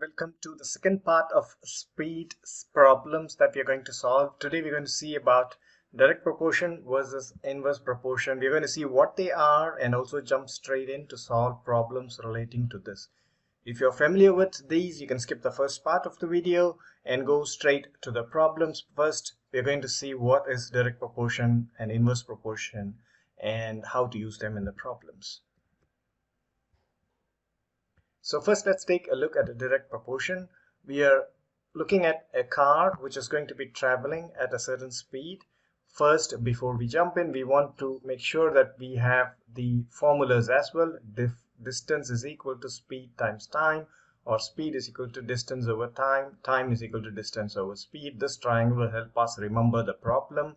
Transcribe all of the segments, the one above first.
Welcome to the second part of speed problems that we are going to solve. Today we're going to see about direct proportion versus inverse proportion. We're going to see what they are and also jump straight in to solve problems relating to this. If you're familiar with these, you can skip the first part of the video and go straight to the problems. First, we're going to see what is direct proportion and inverse proportion and how to use them in the problems. So first let's take a look at a direct proportion. We are looking at a car which is going to be traveling at a certain speed. First, before we jump in, we want to make sure that we have the formulas as well. Distance is equal to speed times time, or speed is equal to distance over time. Time is equal to distance over speed. This triangle will help us remember the problem.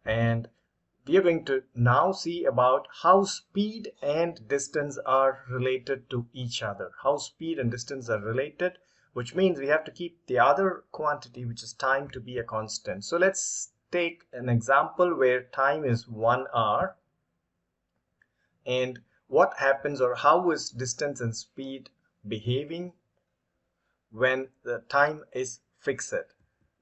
And we are going to now see about how speed and distance are related to each other. How speed and distance are related, which means we have to keep the other quantity, which is time, to be a constant. So let's take an example where time is 1 hour. And what happens, or how is distance and speed behaving when the time is fixed?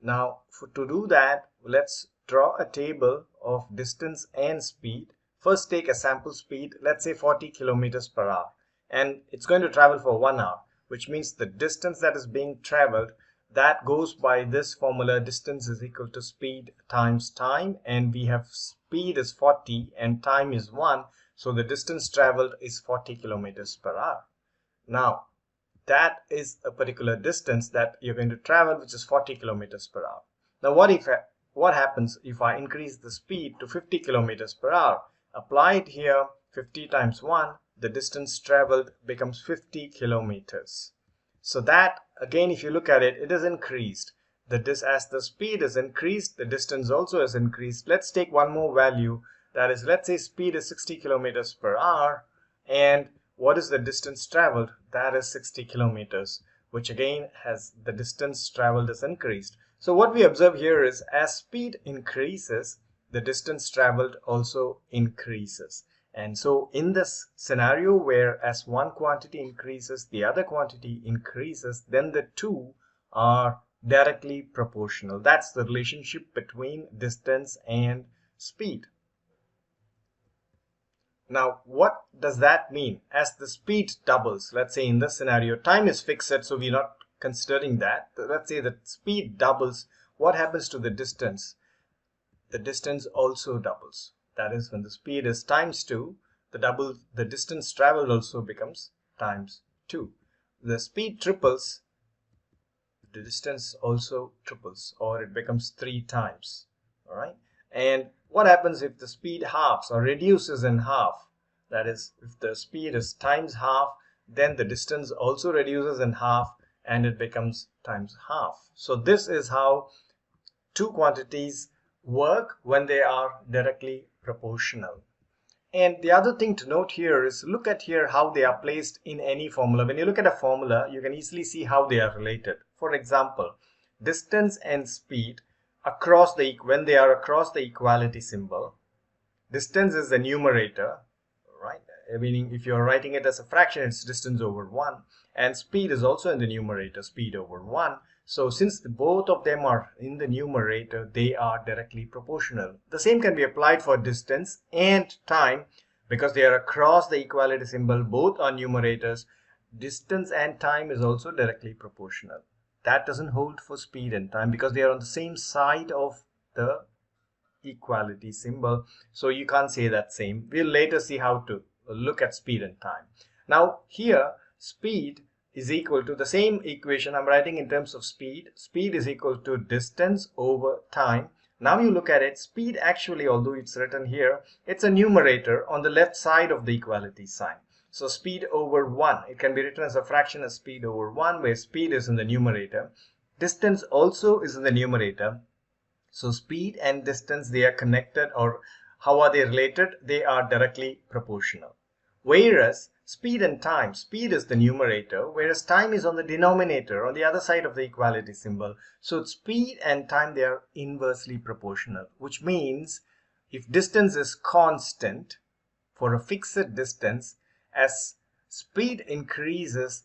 Now, to do that, let's draw a table of distance and speed. First, take a sample speed, let's say 40 kilometers per hour, and it's going to travel for 1 hour, which means the distance that is being traveled, that goes by this formula: distance is equal to speed times time, and we have speed is 40 and time is 1, so the distance traveled is 40 kilometers per hour. Now, that is a particular distance that you're going to travel, which is 40 kilometers per hour. Now, what happens if I increase the speed to 50 kilometers per hour? Apply it here, 50 times 1, the distance traveled becomes 50 kilometers. So that, again, if you look at it, it is increased. As the speed is increased, the distance also is increased. Let's take one more value. That is, let's say speed is 60 kilometers per hour, and what is the distance traveled? That is 60 kilometers, which again has the distance traveled is increased. So what we observe here is, as speed increases, the distance traveled also increases. And so in this scenario where as one quantity increases, the other quantity increases, then the two are directly proportional. That's the relationship between distance and speed. Now, what does that mean? As the speed doubles, let's say in this scenario, time is fixed, so we're not considering that. Let's say that speed doubles. What happens to the distance? The distance also doubles. That is, when the speed is times 2, the distance traveled also becomes times 2. The speed triples, the distance also triples, or it becomes 3 times. All right. And what happens if the speed halves or reduces in half? That is, if the speed is times half, then the distance also reduces in half and it becomes times half. So this is how two quantities work when they are directly proportional. And the other thing to note here is, look at here how they are placed in any formula. When you look at a formula, you can easily see how they are related. For example, distance and speed when they are across the equality symbol, distance is the numerator, right? Meaning if you're writing it as a fraction, it's distance over 1, and speed is also in the numerator, speed over 1. So since both of them are in the numerator, they are directly proportional. The same can be applied for distance and time, because they are across the equality symbol, both are numerators. Distance and time is also directly proportional. That doesn't hold for speed and time because they are on the same side of the equality symbol. So you can't say that same. We'll later see how to look at speed and time. Now here, speed is equal to the same equation I'm writing in terms of speed. Speed is equal to distance over time. Now you look at it, speed actually, although it's written here, it's a numerator on the left side of the equality sign. So speed over 1, it can be written as a fraction as speed over 1, where speed is in the numerator. Distance also is in the numerator. So speed and distance, they are connected, or how are they related? They are directly proportional. Whereas speed and time, speed is the numerator, whereas time is on the denominator, on the other side of the equality symbol. So speed and time, they are inversely proportional, which means if distance is constant for a fixed distance, as speed increases,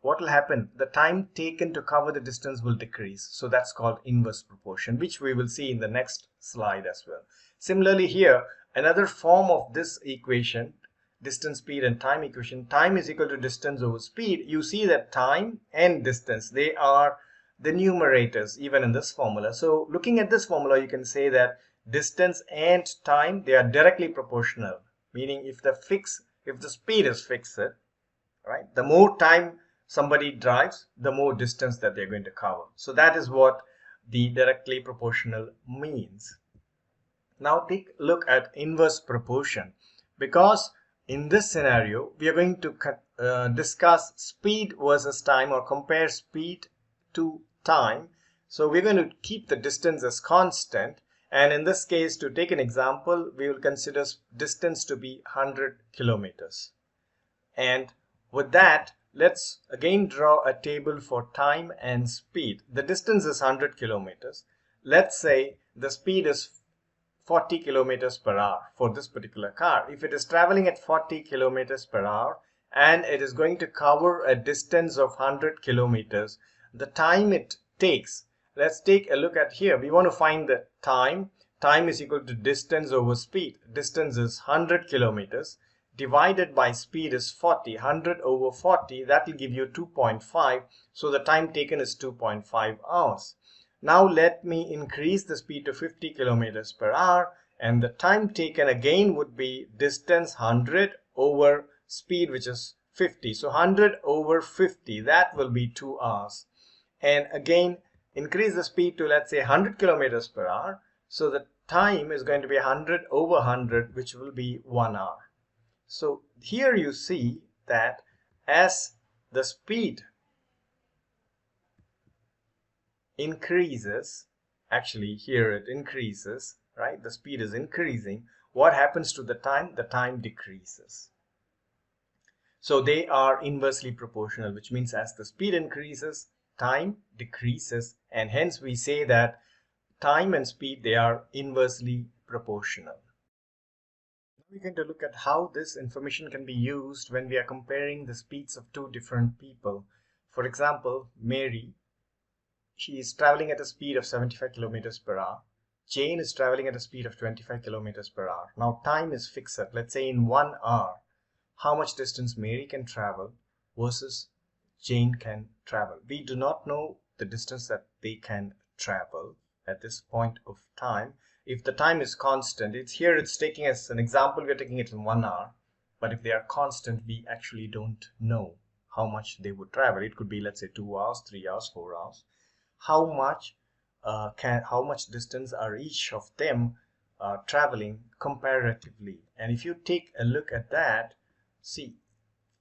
what will happen? The time taken to cover the distance will decrease. So that's called inverse proportion, which we will see in the next slide as well. Similarly here, another form of this equation, distance, speed and time equation, time is equal to distance over speed. You see that time and distance, they are the numerators even in this formula. So looking at this formula, you can say that distance and time, they are directly proportional, meaning if the speed is fixed, right, the more time somebody drives, the more distance that they're going to cover. So that is what the directly proportional means. Now take a look at inverse proportion, because in this scenario we are going to discuss speed versus time, or compare speed to time. So we're going to keep the distance as constant, and in this case, to take an example, we will consider distance to be 100 kilometers. And with that, let's again draw a table for time and speed. The distance is 100 kilometers. Let's say the speed is 40 kilometers per hour for this particular car. If it is traveling at 40 kilometers per hour and it is going to cover a distance of 100 kilometers, the time it takes, let's take a look at here. We want to find the time. Time is equal to distance over speed. Distance is 100 kilometers divided by speed is 40. 100 over 40, that will give you 2.5. So the time taken is 2.5 hours. Now let me increase the speed to 50 kilometers per hour, and the time taken again would be distance 100 over speed, which is 50. So 100 over 50, that will be 2 hours. And again, increase the speed to, let's say, 100 kilometers per hour. So the time is going to be 100 over 100, which will be 1 hour. So here you see that as the speed increases, actually here it increases, right? The speed is increasing. What happens to the time? The time decreases. So they are inversely proportional, which means as the speed increases, time decreases, and hence we say that time and speed, they are inversely proportional. Now we're going to look at how this information can be used when we are comparing the speeds of two different people. For example, Mary, she is traveling at a speed of 75 kilometers per hour. Jane is traveling at a speed of 25 kilometers per hour. Now time is fixed. Let's say in 1 hour, how much distance Mary can travel versus Jane can travel. We do not know the distance that they can travel at this point of time. If the time is constant, it's taking as an example, we're taking it in 1 hour. But if they are constant, we actually don't know how much they would travel. It could be, let's say, 2 hours, 3 hours, 4 hours. How much distance are each of them traveling comparatively? And if you take a look at that, see,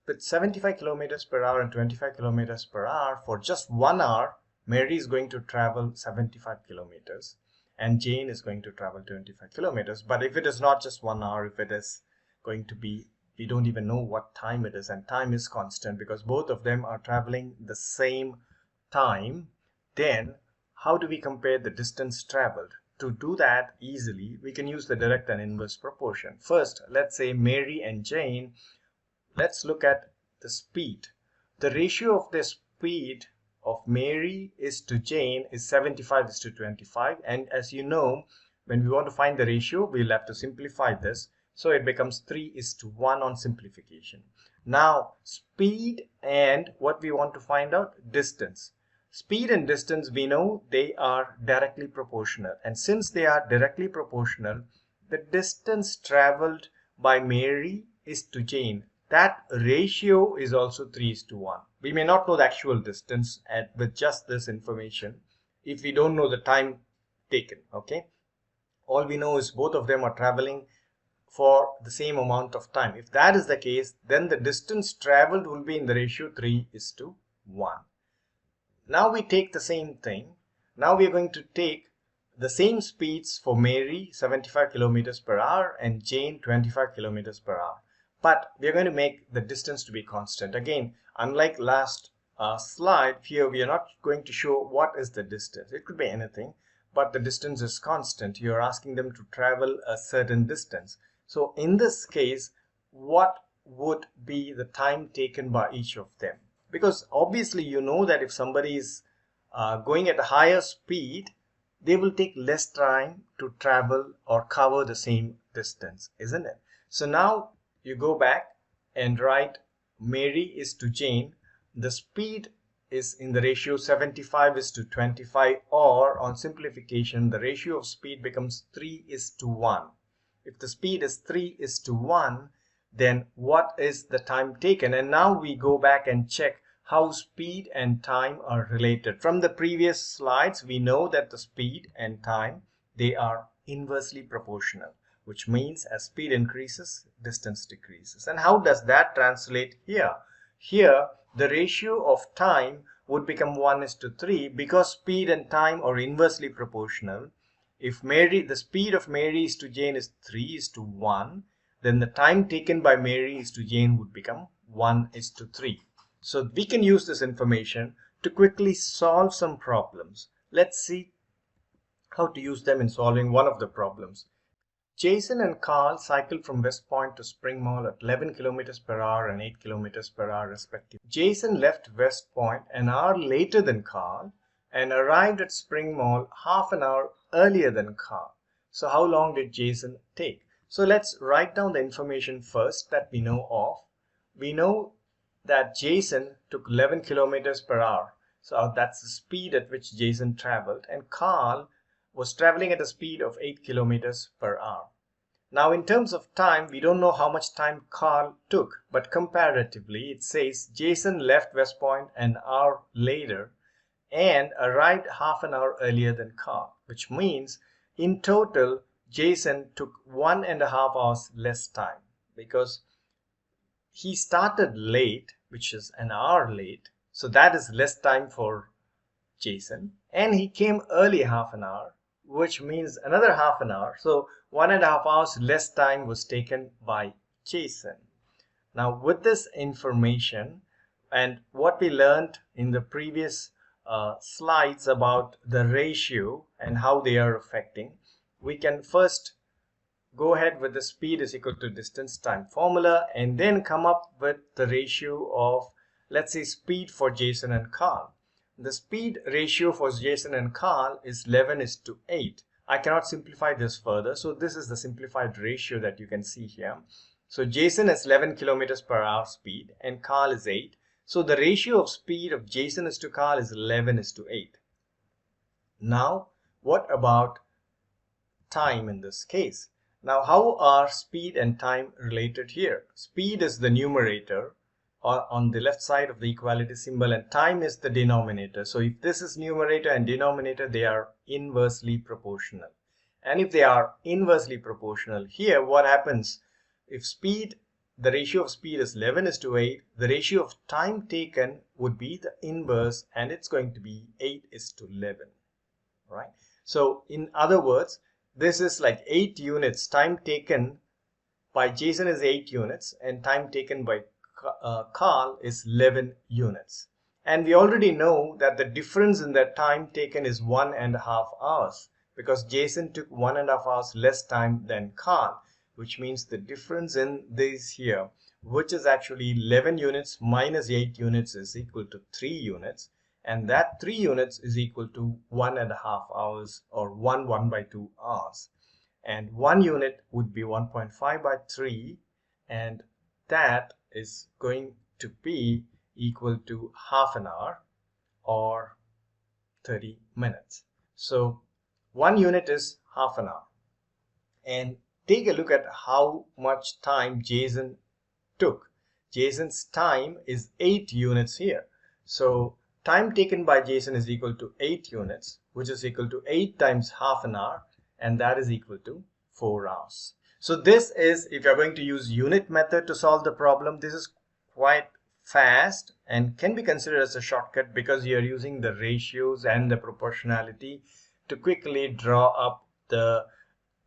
with 75 kilometers per hour and 25 kilometers per hour, for just 1 hour, Mary is going to travel 75 kilometers and Jane is going to travel 25 kilometers. But if it is not just 1 hour, if it is going to be, we don't even know what time it is, and time is constant because both of them are traveling the same time, then how do we compare the distance traveled? To do that easily, we can use the direct and inverse proportion. First, let's say Mary and Jane. Let's look at the speed. The ratio of the speed of Mary is to Jane is 75 is to 25. And as you know, when we want to find the ratio, we'll have to simplify this. So it becomes 3 is to 1 on simplification. Now, speed and what we want to find out, distance. Speed and distance, we know they are directly proportional. And since they are directly proportional, the distance traveled by Mary is to Jane. That ratio is also 3 is to 1. We may not know the actual distance with just this information if we don't know the time taken, okay? All we know is both of them are traveling for the same amount of time. If that is the case, then the distance traveled will be in the ratio 3 is to 1. Now we take the same thing. Now we are going to take the same speeds for Mary, 75 kilometers per hour, and Jane, 25 kilometers per hour. But we are going to make the distance to be constant. Again, unlike last slide, here we are not going to show what is the distance. It could be anything, but the distance is constant. You are asking them to travel a certain distance. So in this case, what would be the time taken by each of them? Because obviously you know that if somebody is going at a higher speed, they will take less time to travel or cover the same distance, isn't it? So now you go back and write Mary is to Jane. The speed is in the ratio 75 is to 25, or on simplification, the ratio of speed becomes 3 is to 1. If the speed is 3 is to 1, then what is the time taken? And now we go back and check how speed and time are related. From the previous slides, we know that the speed and time, they are inversely proportional, which means as speed increases, distance decreases. And how does that translate here? Here, the ratio of time would become 1 is to 3 because speed and time are inversely proportional. If the speed of Mary is to Jane is 3 is to 1, then the time taken by Mary is to Jane would become 1 is to 3. So we can use this information to quickly solve some problems. Let's see how to use them in solving one of the problems. Jason and Carl cycled from Westpoint to Spring Mall at 11 kilometers per hour and 8 kilometers per hour respectively. Jason left Westpoint an hour later than Carl and arrived at Spring Mall half an hour earlier than Carl. So how long did Jason take? So let's write down the information first that we know of. We know that Jason took 11 kilometers per hour. So that's the speed at which Jason traveled, and Carl was traveling at a speed of 8 kilometers per hour. Now in terms of time, we don't know how much time Carl took, but comparatively it says Jason left Westpoint an hour later and arrived half an hour earlier than Carl, which means in total Jason took 1.5 hours less time because he started late, which is an hour late, so that is less time for Jason, and he came early half an hour, which means another half an hour. So 1.5 hours less time was taken by Jason. Now with this information and what we learned in the previous slides about the ratio and how they are affecting, we can first go ahead with the speed is equal to distance time formula and then come up with the ratio of, let's say, speed for Jason and Carl. The speed ratio for Jason and Carl is 11 is to 8. I cannot simplify this further, so this is the simplified ratio that you can see here. So Jason is 11 kilometers per hour speed and Carl is 8. So the ratio of speed of Jason is to Carl is 11 is to 8. Now, what about time in this case? Now, how are speed and time related here? Speed is the numerator on the left side of the equality symbol and time is the denominator. So if this is numerator and denominator, they are inversely proportional. And if they are inversely proportional, here what happens? If the ratio of speed is 11 is to 8, the ratio of time taken would be the inverse and it's going to be 8 is to 11, right? So in other words, this is like 8 units. Time taken by Jason is 8 units and time taken by Carl is 11 units. And we already know that the difference in the time taken is 1.5 hours because Jason took 1.5 hours less time than Carl, which means the difference in this here, which is actually 11 units minus 8 units, is equal to 3 units. And that 3 units is equal to 1.5 hours or 1/2 hours. And 1 unit would be 1.5 by 3, and that is going to be equal to half an hour or 30 minutes. So 1 unit is half an hour. And take a look at how much time Jason took. Jason's time is 8 units here. So time taken by Jason is equal to 8 units, which is equal to 8 times half an hour, and that is equal to 4 hours. So this is, if you're going to use unit method to solve the problem, this is quite fast and can be considered as a shortcut because you're using the ratios and the proportionality to quickly draw up the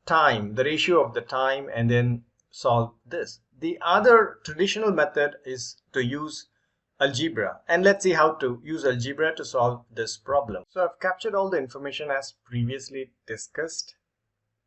time, the ratio of the time, and then solve this. The other traditional method is to use algebra, and let's see how to use algebra to solve this problem. So I've captured all the information as previously discussed.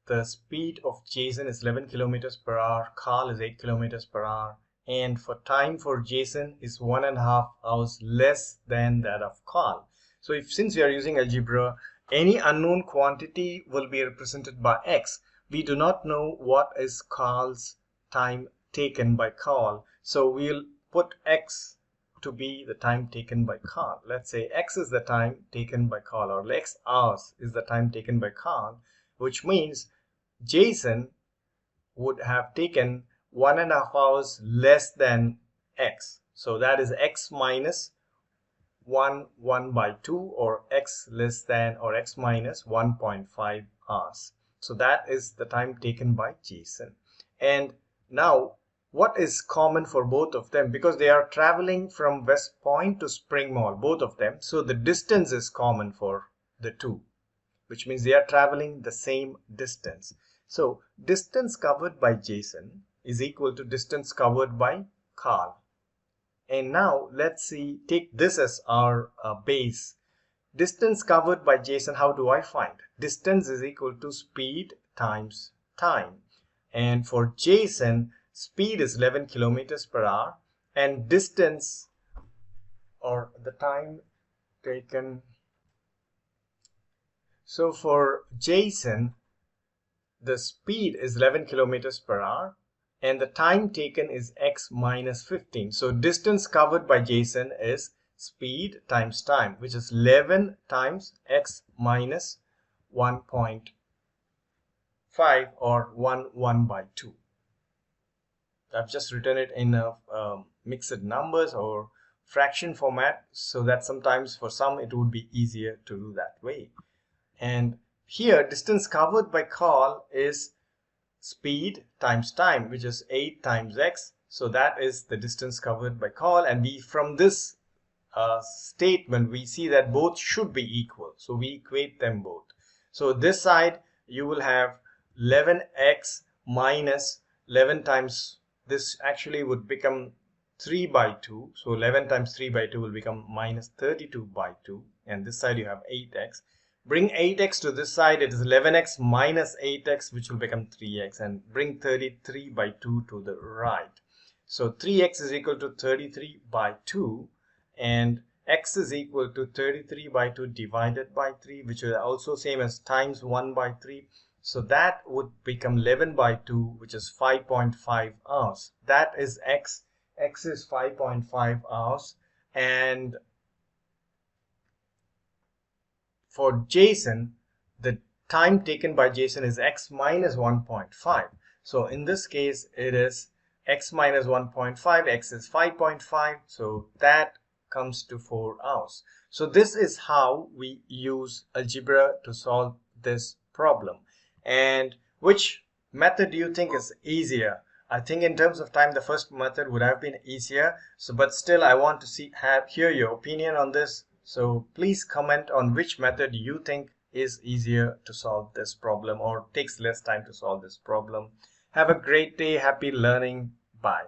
The speed of Jason is 11 kilometers per hour, Carl is 8 kilometers per hour, and for time for Jason is 1.5 hours less than that of Carl. So since we are using algebra, any unknown quantity will be represented by x. We do not know what is Carl's time taken by Carl, so we'll put x to be the time taken by Carl. Let's say x is the time taken by Carl, or x hours is the time taken by Carl, which means Jason would have taken 1.5 hours less than x. So that is x minus 1 by 2, or x less than or x minus 1.5 hours. So that is the time taken by Jason. And now what is common for both of them? Because they are traveling from Westpoint to Spring Mall, both of them. So the distance is common for the two, which means they are traveling the same distance. So distance covered by Jason is equal to distance covered by Carl. And now let's see, take this as our base. Distance covered by Jason, how do I find? Distance is equal to speed times time. And for Jason, speed is 11 kilometers per hour, and distance, or the time taken. So for Jason, the speed is 11 kilometers per hour, and the time taken is x minus 15. So distance covered by Jason is speed times time, which is 11 times x minus 1.5, or 1 by 2. I've just written it in a mixed numbers or fraction format, so that sometimes for some it would be easier to do that way. And here distance covered by Carl is speed times time, which is 8 times x. So that is the distance covered by Carl, and we, from this statement, we see that both should be equal, so we equate them both. So this side you will have 11x minus 11 times, this actually would become 3 by 2, so 11 times 3 by 2 will become minus 32 by 2, and this side you have 8x. Bring 8x to this side, it is 11x minus 8x, which will become 3x, and bring 33 by 2 to the right. So 3x is equal to 33 by 2, and x is equal to 33 by 2 divided by 3, which is also same as times 1 by 3. So that would become 11 by 2, which is 5.5 hours. That is x. X is 5.5 hours. And for Jason, the time taken by Jason is x minus 1.5. So in this case, it is x minus 1.5. X is 5.5. So that comes to 4 hours. So this is how we use algebra to solve this problem. And which method do you think is easier? I think in terms of time, the first method would have been easier. So, but still, I want to hear your opinion on this. So please comment on which method you think is easier to solve this problem, or takes less time to solve this problem. Have a great day. Happy learning. Bye.